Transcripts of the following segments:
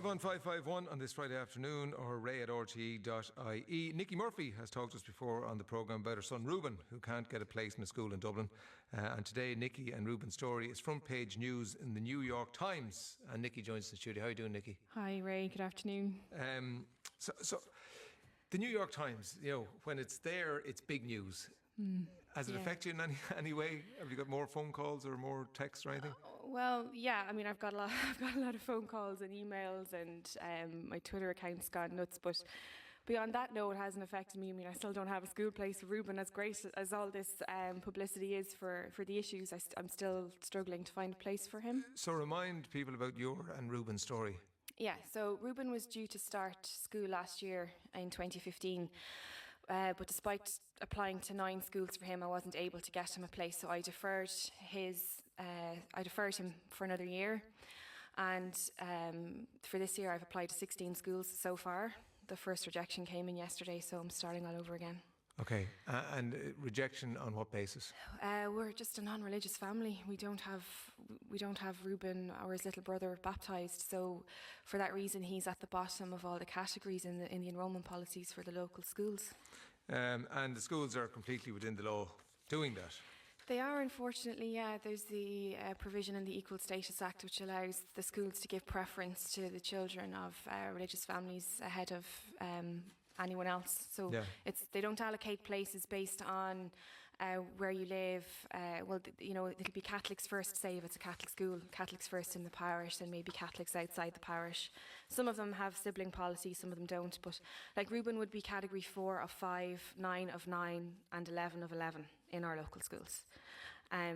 51551 on this Friday afternoon, or ray@rte.ie. Nikki Murphy has talked to us before on the programme about her son Reuben, who can't get a place in a school in Dublin. And today, Nikki and Reuben's story is front page news in the New York Times. And Nikki joins us in the studio. How are you doing, Nikki? Hi, Ray. Good afternoon. So the New York Times, when it's there, it's big news. Has it affected you in any way? Have you got more phone calls or more texts or anything? Well, yeah. I mean, I've got a lot of phone calls and emails, and my Twitter account's gone nuts. But beyond that, no, it hasn't affected me. I mean, I still don't have a school place for Reuben. As great as all this publicity is for the issues, I'm still struggling to find a place for him. So remind people about your and Reuben's story. Yeah. So Reuben was due to start school last year in 2015. But despite applying to 9 schools for him, I wasn't able to get him a place. So I deferred him for another year. And for this year, I've applied to 16 schools so far. The first rejection came in yesterday, so I'm starting all over again. Okay, and rejection on what basis? We're just a non-religious family. We don't have Reuben or his little brother baptised, so for that reason he's at the bottom of all the categories in the enrolment policies for the local schools. And the schools are completely within the law doing that? They are, unfortunately, yeah. There's the provision in the Equal Status Act which allows the schools to give preference to the children of religious families ahead of anyone else. So they don't allocate places based on where you live. It'll be Catholics first, say, if it's a Catholic school, Catholics first in the parish, then maybe Catholics outside the parish. Some of them have sibling policy, some of them don't. But like Reuben would be category 4 of 5, 9 of 9 and 11 of 11 in our local schools.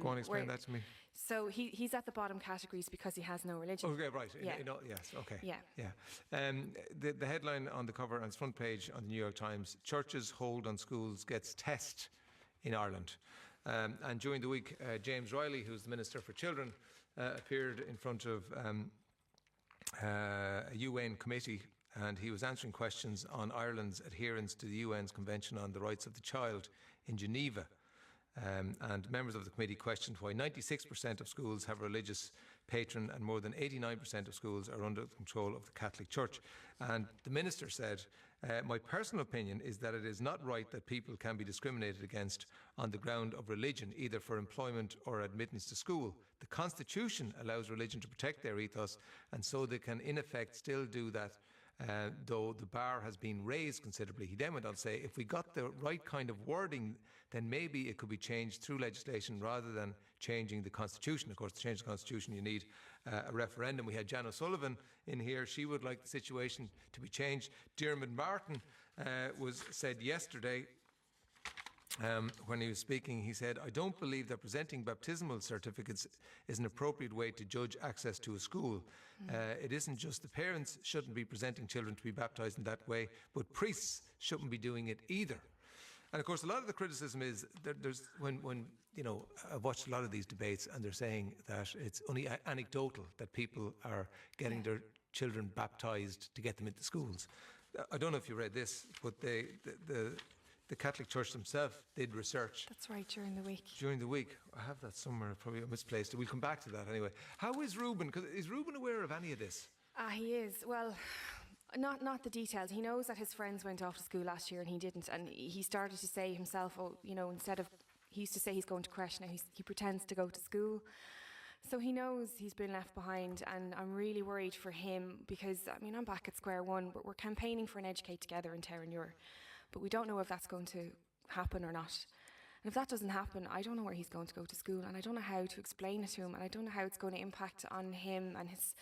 Go on, explain that to me. So he's at the bottom categories because he has no religion. Okay, right. Yeah. Yes, okay. Yeah. The headline on the cover and its front page on the New York Times, Churches' Hold on Schools Gets Test in Ireland. And during the week, James Riley, who's the Minister for Children, appeared in front of a UN committee, and he was answering questions on Ireland's adherence to the UN's Convention on the Rights of the Child in Geneva. And members of the committee questioned why 96% of schools have a religious patron and more than 89% of schools are under the control of the Catholic Church. And the Minister said, my personal opinion is that it is not right that people can be discriminated against on the ground of religion, either for employment or admittance to school. The Constitution allows religion to protect their ethos, and so they can in effect still do that. Though the bar has been raised considerably. He then went on to say, if we got the right kind of wording, then maybe it could be changed through legislation rather than changing the Constitution. Of course, to change the Constitution, you need a referendum. We had Jan O'Sullivan in here. She would like the situation to be changed. Diarmuid Martin said yesterday, when he was speaking, he said, I don't believe that presenting baptismal certificates is an appropriate way to judge access to a school. It isn't just the parents shouldn't be presenting children to be baptised in that way, but priests shouldn't be doing it either. And of course, a lot of the criticism is that there's when I've watched a lot of these debates, and they're saying that it's only anecdotal that people are getting their children baptised to get them into schools. I don't know if you read this, but the Catholic Church themselves did research. That's right, during the week. During the week. I have that somewhere, probably misplaced. We'll come back to that anyway. How is Reuben? Because is Reuben aware of any of this? He is. Well, not the details. He knows that his friends went off to school last year and he didn't. And he started to say himself, instead of, he used to say he's going to creche, now he pretends to go to school. So he knows he's been left behind, and I'm really worried for him because, I'm back at square one. We're campaigning for an Educate Together in Terenure, but we don't know if that's going to happen or not. And if that doesn't happen, I don't know where he's going to go to school, and I don't know how to explain it to him, and I don't know how it's going to impact on him and his,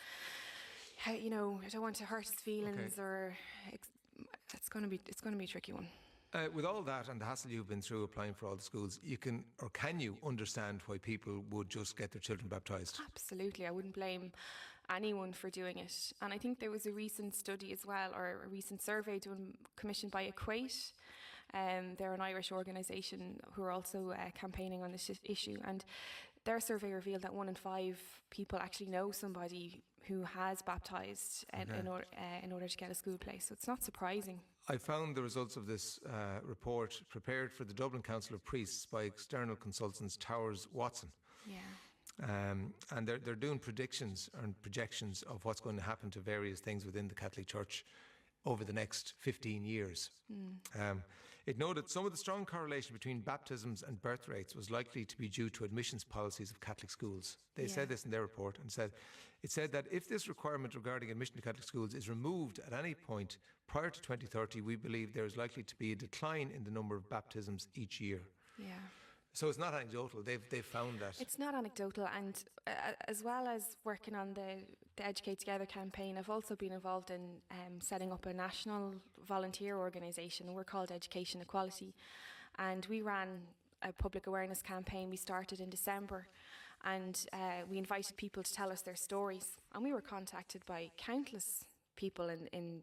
I don't want to hurt his feelings, or it's going to be a tricky one. With all that and the hassle you've been through applying for all the schools, can you understand why people would just get their children baptised? Absolutely. I wouldn't blame anyone for doing it. And I think there was a recent study as well, or a recent survey commissioned by Equate. They're an Irish organisation who are also campaigning on this issue. And their survey revealed that 1 in 5 people actually know somebody who has baptised in order to get a school place. So it's not surprising. I found the results of this report prepared for the Dublin Council of Priests by external consultants Towers Watson. Yeah. And they're doing predictions and projections of what's going to happen to various things within the Catholic Church over the next 15 years. It noted some of the strong correlation between baptisms and birth rates was likely to be due to admissions policies of Catholic schools. They said this in their report, and it said that if this requirement regarding admission to Catholic schools is removed at any point prior to 2030, we believe there is likely to be a decline in the number of baptisms each year. Yeah. So it's not anecdotal. They've found that. It's not anecdotal, and as well as working on the Educate Together campaign, I've also been involved in setting up a national volunteer organisation. We're called Education Equality, and we ran a public awareness campaign. We started in December, and we invited people to tell us their stories, and we were contacted by countless people in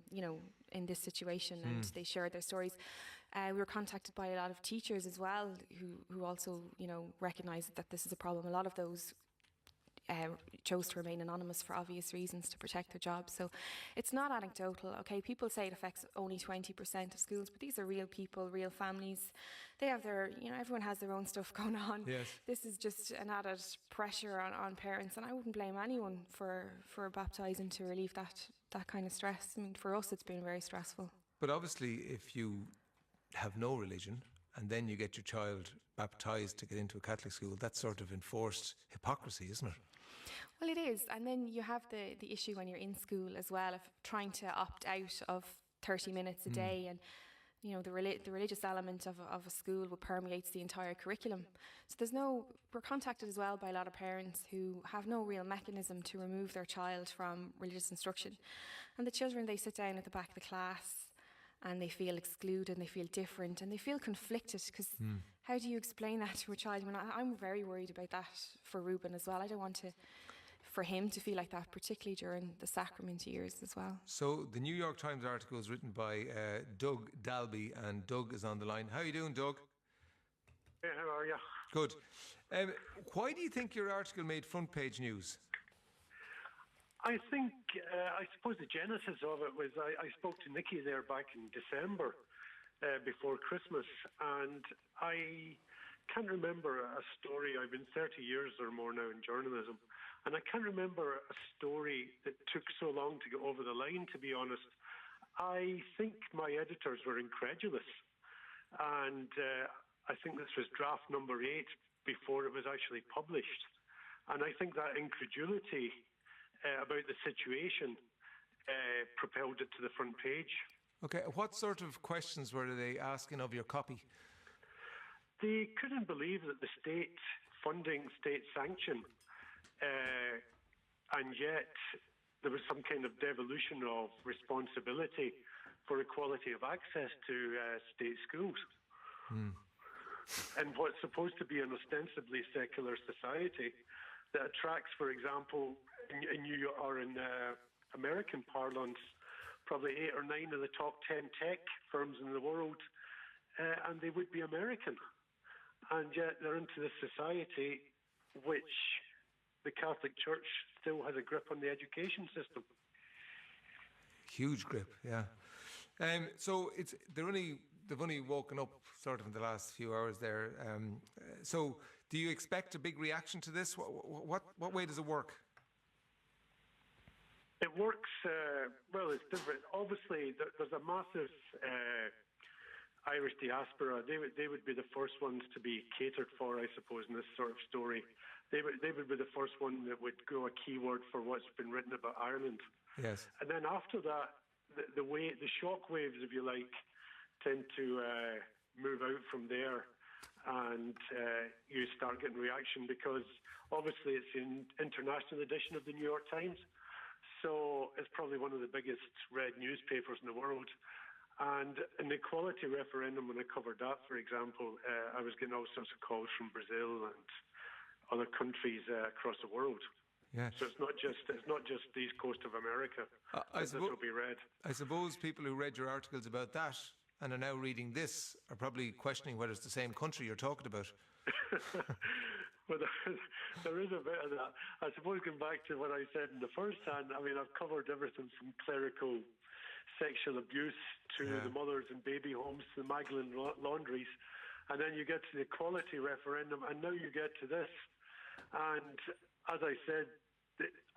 this situation, and they shared their stories. We were contacted by a lot of teachers as well who also, recognised that this is a problem. A lot of those chose to remain anonymous for obvious reasons to protect their jobs. So it's not anecdotal. Okay, people say it affects only 20% of schools, but these are real people, real families. They have their, everyone has their own stuff going on. Yes. This is just an added pressure on parents, and I wouldn't blame anyone for baptising to relieve that kind of stress. I mean, for us, it's been very stressful. But obviously, if you have no religion and then you get your child baptised to get into a Catholic school, that's sort of enforced hypocrisy, isn't it? Well, it is. And then you have the issue when you're in school as well of trying to opt out of 30 minutes a day, and the religious element of a school permeates the entire curriculum. So we're contacted as well by a lot of parents who have no real mechanism to remove their child from religious instruction. And the children, they sit down at the back of the class and they feel excluded and they feel different and they feel conflicted, because how do you explain that to a child? I mean, I'm very worried about that for Ruben as well. I don't want for him to feel like that, particularly during the sacrament years as well. So the New York Times article is written by Doug Dalby, and Doug is on the line. How are you doing, Doug? Hey, how are you? Good. Why do you think your article made front page news? I think, I suppose the genesis of it was I spoke to Nikki there back in December before Christmas, and I can't remember a story. I've been 30 years or more now in journalism, and I can't remember a story that took so long to get over the line, to be honest. I think my editors were incredulous, and I think this was draft number 8 before it was actually published. And I think that incredulity about the situation propelled it to the front page. Okay, what sort of questions were they asking of your copy? They couldn't believe that the state funding, state sanction, and yet there was some kind of devolution of responsibility for equality of access to state schools. And what's supposed to be an ostensibly secular society that attracts, for example, in New York or in American parlance, probably 8 or 9 of the top 10 tech firms in the world, and they would be American. And yet they're into this society which the Catholic Church still has a grip on the education system. Huge grip, yeah. So they've only woken up sort of in the last few hours there. So do you expect a big reaction to this? What way does it work? It works, well, it's different. Obviously, there's a massive Irish diaspora. They would be the first ones to be catered for, I suppose, in this sort of story. They would be the first one that would go a keyword for what's been written about Ireland. Yes. And then after that, the shock waves, if you like, tend to move out from there, and you start getting reaction, because obviously it's an international edition of the New York Times. So it's probably one of the biggest read newspapers in the world. And in the equality referendum, when I covered that, for example, I was getting all sorts of calls from Brazil and other countries across the world. Yeah. So it's not just the east coast of America. This will be read. I suppose people who read your articles about that and are now reading this are probably questioning whether it's the same country you're talking about. Well, there is a bit of that. I suppose going back to what I said in the first hand, I mean, I've covered everything from clerical sexual abuse to the mothers and baby homes, to the Magdalene laundries, and then you get to the equality referendum, and now you get to this. And as I said,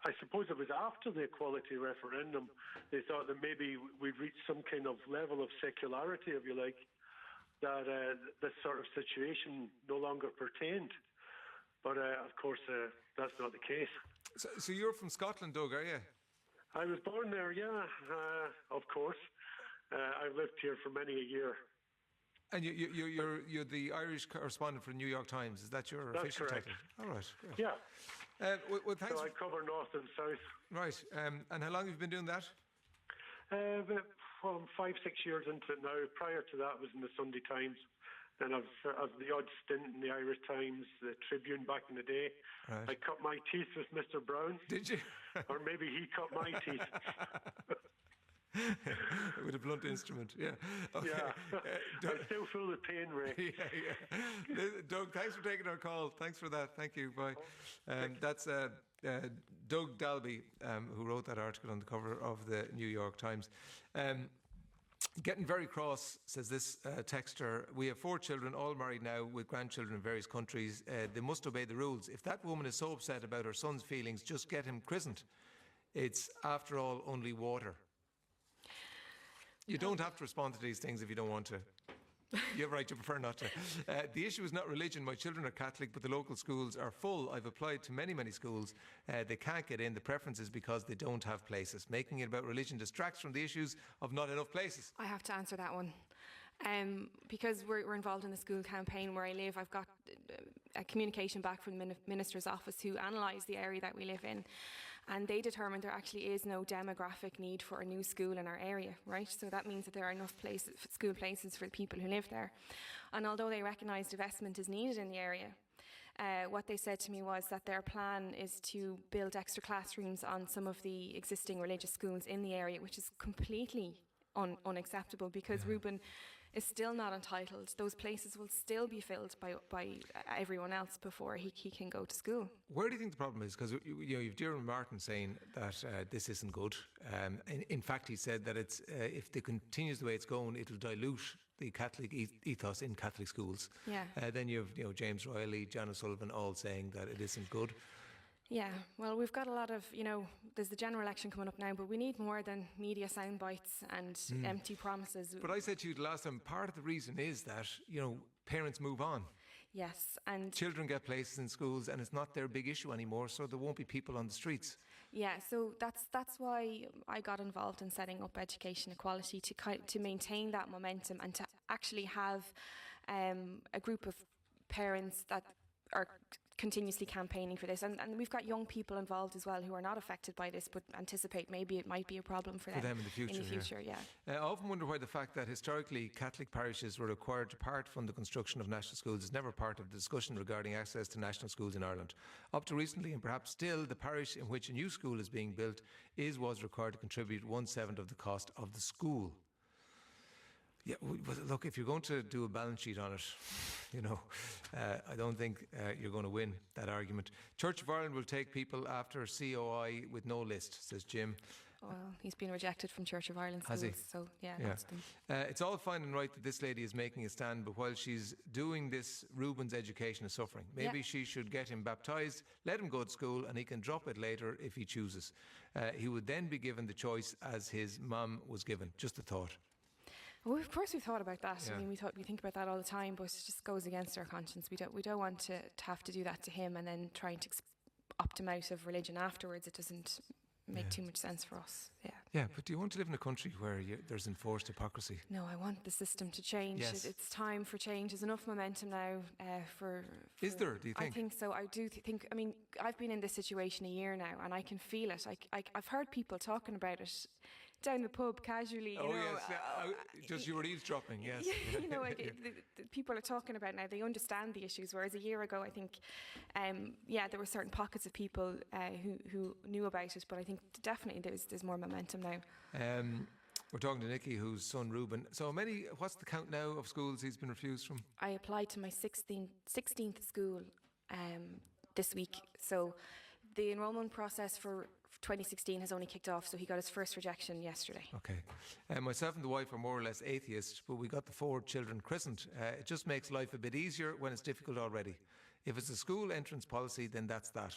I suppose it was after the equality referendum, they thought that maybe we'd reached some kind of level of secularity, if you like, that this sort of situation no longer pertained. But of course, that's not the case. So you're from Scotland, Doug, are you? I was born there, yeah, of course. I've lived here for many a year. And you're the Irish correspondent for the New York Times. Is that your official correct. title? All right, great. Yeah. Well, thanks. So I cover north and south. Right. And how long have you been doing that? From 5-6 years into it now. Prior to that, I was in the Sunday Times. Then I've the odd stint in the Irish Times, the Tribune back in the day. Right. I cut my teeth with Mr. Brown. Did you? Or maybe he cut my teeth. With a blunt instrument, yeah. Okay. Yeah. I still feel the pain, Ray. Yeah. Doug, thanks for taking our call. Thanks for that. Thank you. Bye. That's Doug Dalby, who wrote that article on the cover of the New York Times. Getting very cross, says this texter. We have 4 children, all married now, with grandchildren in various countries. They must obey the rules. If that woman is so upset about her son's feelings, just get him christened. It's, after all, only water. You don't have to respond to these things if you don't want to. You're right, you prefer not to. The issue is not religion. My children are Catholic, but the local schools are full. I've applied to many, many schools. They can't get in. The preference is because they don't have places. Making it about religion distracts from the issues of not enough places. I have to answer that one. Because we're involved in the school campaign where I live, I've got a communication back from the Minister's office who analysed the area that we live in, and they determined there actually is no demographic need for a new school in our area, right? So that means that there are enough school places for the people who live there. And although they recognise investment is needed in the area, what they said to me was that their plan is to build extra classrooms on some of the existing religious schools in the area, which is completely unacceptable, because Reuben is still not entitled. Those places will still be filled by everyone else before he can go to school. Where do you think the problem is? Because you've Jeremy Martin saying that this isn't good. In fact, he said that it's if it continues the way it's going, it'll dilute the Catholic ethos in Catholic schools. Yeah. Then you have James Riley, Janice Sullivan, all saying that it isn't good. Yeah, well, we've got a lot of, there's the general election coming up now, but we need more than media sound bites and empty promises. But I said to you the last time, part of the reason is that, parents move on. Yes, and children get places in schools and it's not their big issue anymore, so there won't be people on the streets. Yeah, so that's why I got involved in setting up Education Equality, to maintain that momentum and to actually have a group of parents that are continuously campaigning for this, and we've got young people involved as well who are not affected by this but anticipate maybe it might be a problem for them in the future. Yeah. I often wonder why the fact that historically Catholic parishes were required to part fund the construction of national schools is never part of the discussion regarding access to national schools in Ireland. Up to recently, and perhaps still, the parish in which a new school is being built was required to contribute 1/7 of the cost of the school. Yeah, well, look, if you're going to do a balance sheet on it, I don't think you're going to win that argument. Church of Ireland will take people after COI with no list, says Jim. Well, he's been rejected from Church of Ireland schools. Has he? So, yeah. That's them. It's all fine and right that this lady is making a stand, but while she's doing this, Reuben's education is suffering. Maybe she should get him baptised, let him go to school, and he can drop it later if he chooses. He would then be given the choice as his mum was given. Just a thought. Well, of course we've thought about that. Yeah. I mean, we think about that all the time, but it just goes against our conscience. We don't want to have to do that to him and then trying to opt him out of religion afterwards. It doesn't make too much sense for us. Yeah, but do you want to live in a country where there's enforced hypocrisy? No, I want the system to change. Yes. It's time for change. There's enough momentum now for... Is there, do you think? I think so. I do think... I mean, I've been in this situation a year now and I can feel it. I've heard people talking about it down the pub casually. Just you were eavesdropping, yes. The people are talking about now, they understand the issues, whereas a year ago, I think, there were certain pockets of people who knew about it, but I think definitely there's more momentum now. We're talking to Nikki, whose son Reuben. So what's the count now of schools he's been refused from? I applied to my 16th school this week, so the enrolment process for 2016 has only kicked off, so he got his first rejection yesterday. Okay. Myself and the wife are more or less atheists, but we got the 4 children christened. It just makes life a bit easier when it's difficult already. If it's a school entrance policy, then that's that.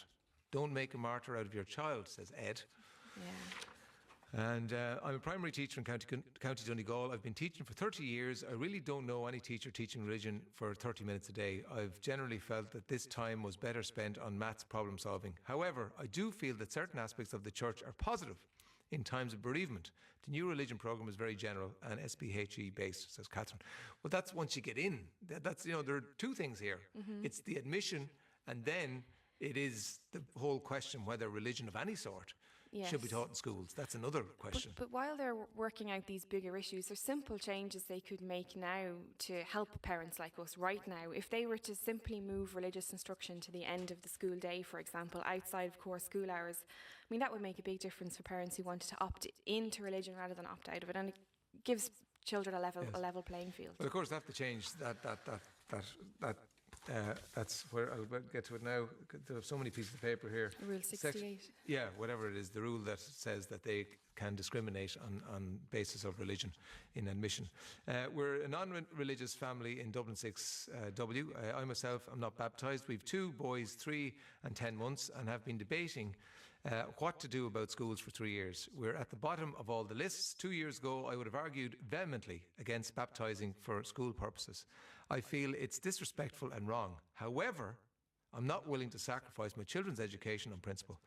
Don't make a martyr out of your child, says Ed. Yeah. And I'm a primary teacher in County Donegal. I've been teaching for 30 years. I really don't know any teacher teaching religion for 30 minutes a day. I've generally felt that this time was better spent on maths problem solving. However, I do feel that certain aspects of the church are positive in times of bereavement. The new religion programme is very general and SPHE based, says Catherine. Well, that's once you get in. That's, there are two things here. It's the admission, and then it is the whole question whether religion of any sort should be taught in schools. That's another question. But while they're working out these bigger issues, there's simple changes they could make now to help parents like us right now. If they were to simply move religious instruction to the end of the school day, for example, outside of core school hours, I mean, that would make a big difference for parents who wanted to opt into religion rather than opt out of it. And it gives children a level playing field. Well, of course, they have to change that's where I'll get to it now. There are so many pieces of paper here. Rule 68. Whatever it is, the rule that says that they can discriminate on basis of religion in admission. We're a non-religious family in Dublin 6W. I myself am not baptised. We've 2 boys, 3 and 10 months, and have been debating what to do about schools for 3 years. We're at the bottom of all the lists. 2 years ago, I would have argued vehemently against baptising for school purposes. I feel it's disrespectful and wrong. However, I'm not willing to sacrifice my children's education on principle.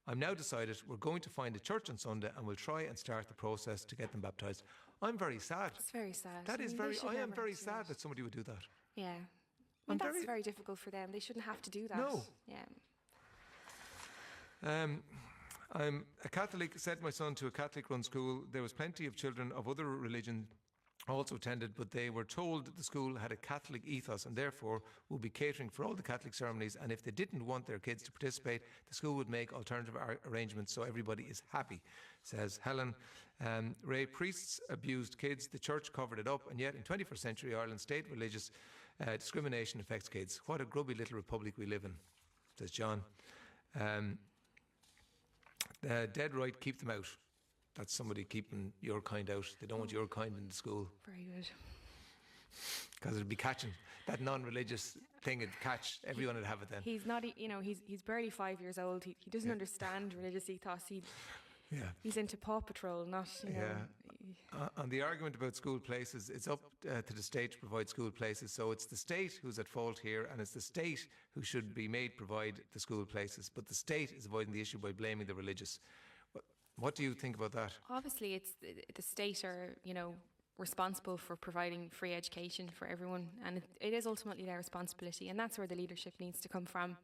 I'm now decided we're going to find a church on Sunday and we'll try and start the process to get them baptised. I'm very sad. It's very sad. I am very sad that somebody would do that. Yeah. That's very difficult for them. They shouldn't have to do that. No. Yeah. I'm a Catholic, sent my son to a Catholic-run school. There was plenty of children of other religion also attended, but they were told that the school had a Catholic ethos and therefore would be catering for all the Catholic ceremonies, and if they didn't want their kids to participate, the school would make alternative arrangements so everybody is happy, says Helen. Ray, priests abused kids, the church covered it up, and yet in 21st century Ireland, state religious discrimination affects kids. What a grubby little republic we live in, says John. Dead right, keep them out. That's somebody keeping your kind out. They don't want your kind in the school. Very good. Because it'd be catching. That non-religious thing would catch. Everyone would have it then. He's not, he's barely 5 years old. He doesn't understand religious ethos. He's into Paw Patrol, not, On the argument about school places, it's up to the state to provide school places. So it's the state who's at fault here, and it's the state who should be made provide the school places. But the state is avoiding the issue by blaming the religious. What do you think about that? Obviously, it's the state are, responsible for providing free education for everyone, and it is ultimately their responsibility, and that's where the leadership needs to come from.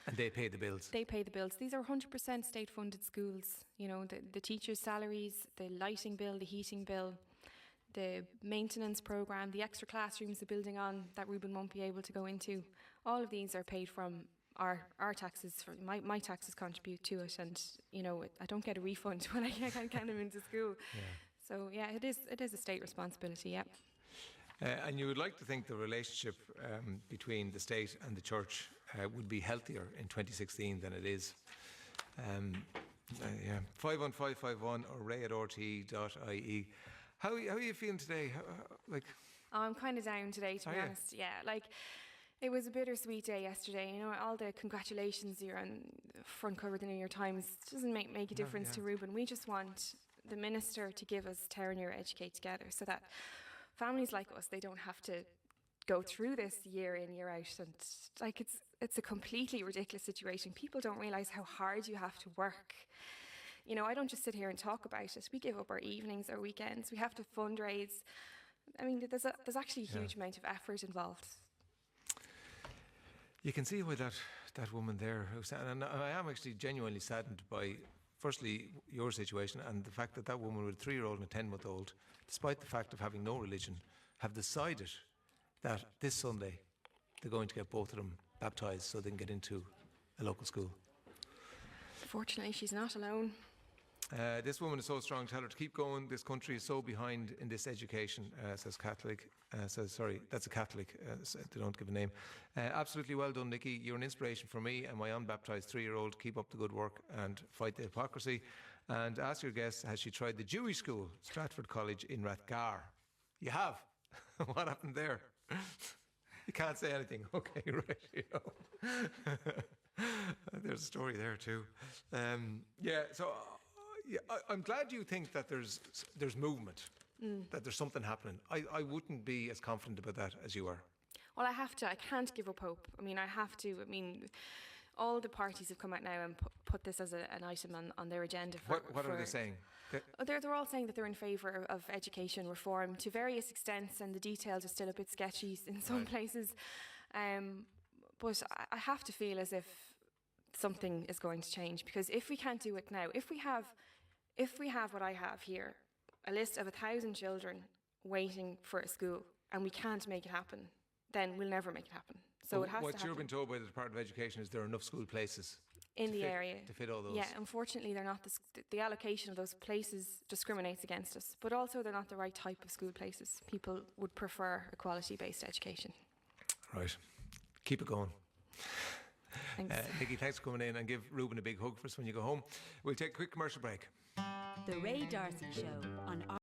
And they pay the bills. They pay the bills. These are 100% state-funded schools. The teachers' salaries, the lighting bill, the heating bill, the maintenance programme, the extra classrooms, the building on that Ruben won't be able to go into. All of these are paid from our taxes. My taxes contribute to it, and I don't get a refund when I can't get them into school. Yeah. So it is a state responsibility. Yeah. And you would like to think the relationship between the state and the church would be healthier in 2016 than it is. 51551 or ray@rte.ie. How are you feeling today? I'm kind of down today, to be honest. Yeah, it was a bittersweet day yesterday. All the congratulations you're on the front cover of the New York Times doesn't make a difference to Ruben. We just want the minister to give us Tearing Your Educate Together so that families like us, they don't have to go through this year in, year out. And it's a completely ridiculous situation. People don't realise how hard you have to work. I don't just sit here and talk about it. We give up our evenings, our weekends. We have to fundraise. I mean, there's actually a huge amount of effort involved. You can see why that woman there, and I am actually genuinely saddened by, firstly, your situation and the fact that woman with a 3-year-old and a 10-month-old, despite the fact of having no religion, have decided that this Sunday they're going to get both of them baptised so they can get into a local school. Fortunately, she's not alone. This woman is so strong. Tell her to keep going. This country is so behind in this education, says Catholic. Sorry, that's a Catholic. They don't give a name. Absolutely well done, Nikki. You're an inspiration for me and my unbaptised 3-year-old. Keep up the good work and fight the hypocrisy. And ask your guest, has she tried the Jewish school, Stratford College in Rathgar? You have. What happened there? You can't say anything. Okay, right. You know. There's a story there too. So I'm glad you think that there's movement, that there's something happening. I wouldn't be as confident about that as you are. Well, I have to. I can't give up hope. I mean, I have to. I mean, all the parties have come out now and put this as an item on their agenda. What are they saying? They're all saying that they're in favour of education reform to various extents, and the details are still a bit sketchy in some places. But I have to feel as if something is going to change, because if we can't do it now, if we have what I have here, a list of 1,000 children waiting for a school, and we can't make it happen, then we'll never make it happen. So it has to happen. What you've been told by the Department of Education is there are enough school places in the area to fit all those. Yeah, unfortunately, they're not. The allocation of those places discriminates against us, but also they're not the right type of school places. People would prefer a quality-based education. Right. Keep it going. Thanks. Nikki, thanks for coming in, and give Ruben a big hug for us when you go home. We'll take a quick commercial break. The Ray D'Arcy Show on